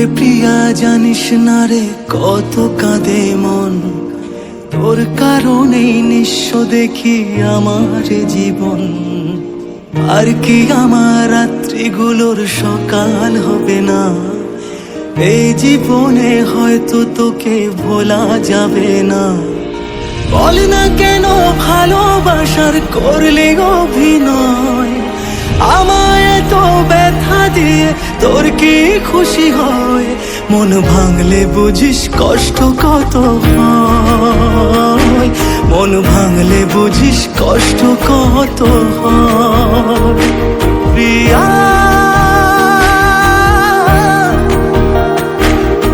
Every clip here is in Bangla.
রে প্রিয়া জানিস না রে কত কাঁদে মন, তোর কারণেই নিঃস্ব দেখি আমার জীবন। আর কি আমার রাত্রিগুলোর সকাল হবে না, এই জীবনে হয়তো তোকে ভোলা যাবে না। বল না কেন ভালোবাসার করলে অভিনয়, আমায় এত ব্যথা দিয়ে তোর কি খুশি হয়? মন ভাঙলে বুঝিস কষ্ট কত হয়, মন ভাঙলে বুঝিস কষ্ট কত হয়। প্রিয়া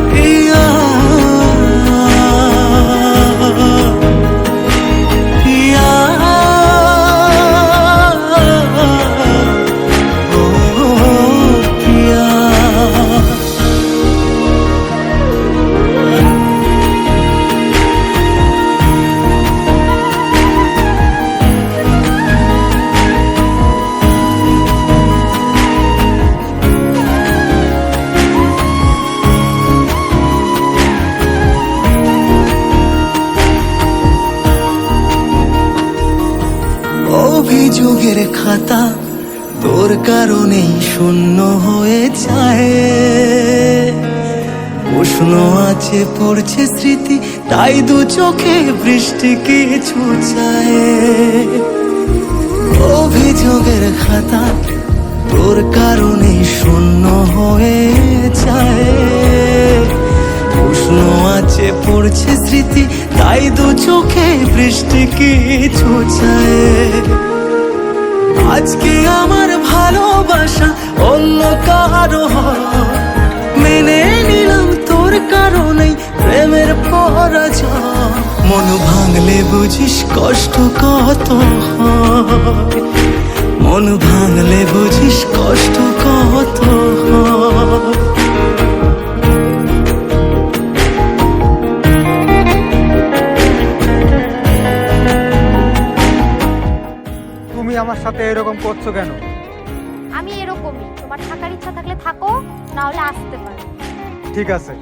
প্রিয়া প্রিয়া ও প্রিয়া। অভিযোগের খাতা তোর কারণেই শূন্য হয়ে যায়, উষ্ণ আছে পড়ছে স্মৃতি, তাই দু চোখে বৃষ্টি কিছু চায়। অভিযোগের খাতা তোর কারণেই শূন্য হয়ে যায়, উষ্ণ আছে পড়ছে স্মৃতি, তাই দু চোখে বৃষ্টি কিছু চায়। আজকে আমার ভালোবাসা অন্য কারো হয়, মেনে নিলাম তোর কারণেই প্রেমের পরাজয়। মন ভাঙলে বুঝিস কষ্ট কত হয়, মন ভাঙলে বুঝিস কষ্ট কত হয়। তুমি আমার সাথে এরকম করছো কেন? আমি এরকমই, তোমার থাকার ইচ্ছা থাকলে থাকো, না হলে আসতে পারো। ঠিক আছে।